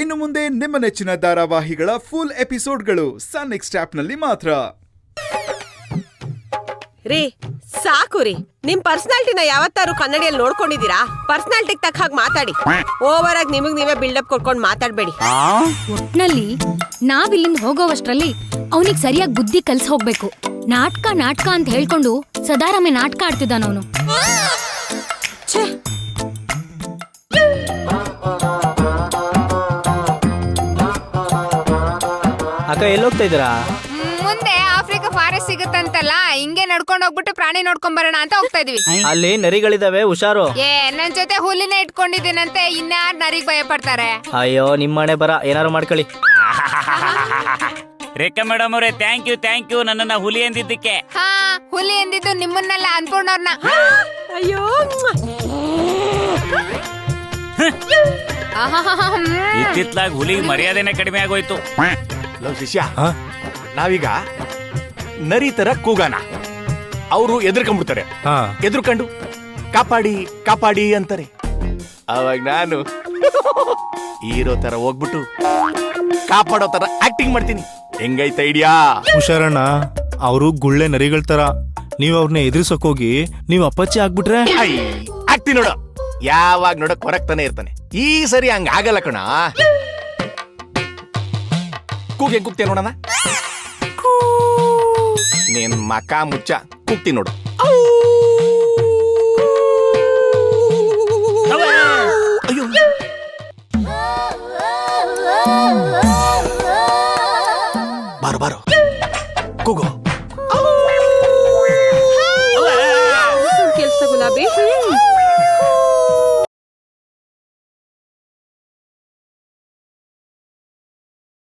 ಇನ್ನು ಮುಂದೆ ನಿಮ್ಮ ನೆಚ್ಚಿನ ಧಾರಾವಾಹಿಗಳ ಫುಲ್ ಎಪಿಸೋಡ್ಗಳು ಸನ್ ನೆಕ್ಸ್ಟ್ ಆಪ್ನಲ್ಲಿ ಮಾತ್ರ. ರೀ ಸಾಕು ರೀ, ನಿಮ್ ಪರ್ಸನಾಲಿಟಿನ ಯಾವತ್ತಾರು ಕನ್ನಡಿಯಲ್ಲಿ ನೋಡ್ಕೊಂಡಿದೀರಾ? ಪರ್ಸನಾಲಿಟಿಗೆ ತಕ್ಕ ಹಾಗೆ ಮಾತಾಡಿ. ಓವರ್ ಆಗಿ ನಿಮಗ್ ನೀವೇ ಬಿಲ್ಡಪ್ ಕೊಡ್ಕೊಂಡು ಮಾತಾಡ್ಬೇಡಿ. ಒಟ್ನಲ್ಲಿ ನಾವಿಲ್ಲಿಂದ ಹೋಗೋವಷ್ಟ್ರಲ್ಲಿ ಅವನಿಗೆ ಸರಿಯಾಗಿ ಬುದ್ಧಿ ಕಲ್ಸ್ ಹೋಗ್ಬೇಕು. ನಾಟಕ ಅಂತ ಹೇಳ್ಕೊಂಡು ಸದಾರಾಮೆ ನಾಟಕ ಆಡ್ತಿದ್ದಾನ ಅವನು. ಅಕ್ಕ ಎಲ್ಲೋಗ್ತಾ ಇದ್ದೀರಾ? ಮುಂದೆ ಆಫ್ರಿಕಾ ಫಾರೆಸ್ಟ್ ಸಿಗುತ್ತಂತಲ್ಲ, ಹಿಂಗೆ ನಡ್ಕೊಂಡು ಹೋಗ್ಬಿಟ್ಟು ಪ್ರಾಣಿ ನೋಡ್ಕೊಂಡ್ ಬರೋಣ ಅಂತ ಹೋಗ್ತಾ ಇದೀವಿ. ಅಲ್ಲಿ ನರಿಗಳಿದಾವೆ, ಹುಷಾರು. ನನ್ ಜೊತೆ ಹುಲಿನ ಇಟ್ಕೊಂಡಿದ್ದೀನಂತೆ, ಇನ್ಯಾರ್ ನರಿಗ್ ಭಯ ಪಡ್ತಾರೆ? ಅಯ್ಯೋ ನಿಮ್ಮನೆ ಬರ, ಏನಾರು ಮಾಡ್ಕೊಳ್ಳಿ. ರೇಖಾ ಮೇಡಮ್ ಅವರೇ, ಥ್ಯಾಂಕ್ ಯು ನನ್ನನ್ನ ಹುಲಿ ಎಂದಿದ್ದಕ್ಕೆ. ಹಾ, ಹುಲಿ ಎಂದಿದ್ದು ನಿಮ್ಮನ್ನೆಲ್ಲ ಅನ್ಪೂರ್ಣವ್ರನ್ನ. ಅಯ್ಯೋ, ಇತ್ತಿತ್ಲಾಗ ಹುಲಿ ಮರ್ಯಾದೆನೆ ಕಡಿಮೆ ಆಗೋಯ್ತು. ಲವ್ ಶಿಷ್ಯ, ನಾವೀಗ ನರಿ ತರ ಕೂಗಾನ, ಅವರು ಎದುರ್ಕೊಂಡ್ಬಿಡ್ತಾರೆ. ಎದುರ್ಕೊಂಡು ಕಾಪಾಡಿ ಕಾಪಾಡಿ ಅಂತಾರೆ. ಅವಾಗ ನಾನು ಹೀರೋ ತರ ಹೋಗ್ಬಿಟ್ಟು ಕಾಪಾಡೋ ತರ ಆಕ್ಟಿಂಗ್ ಮಾಡ್ತೀನಿ. ಹೆಂಗೈತ ಐಡಿಯಾ? ಹುಷಾರಣ್ಣ, ಅವರು ಗುಳ್ಳೆ ನರಿಗಳ ತರ. ನೀವ್ ಅವ್ರನ್ನ ಎದುರಿಸೋಕೋಗಿ ನೀವ್ ಅಪ್ಪಚ್ಚಿ ಆಗ್ಬಿಟ್ರೆ ಆಗ್ತೀನಿ ನೋಡು. ಯಾವಾಗ ನೋಡಕ್ ಹೊರಗ್ತಾನೆ ಇರ್ತಾನೆ. ಈ ಸರಿ ಹಂಗ ಆಗಲ್ಲ ಕಣ. ಕೂಗ್ತೇ ನೋಡಣ. ನೀನ್ ಮಕ ಮುಚ್ಚ ಕೂಗ್ತೀನಿ ನೋಡು.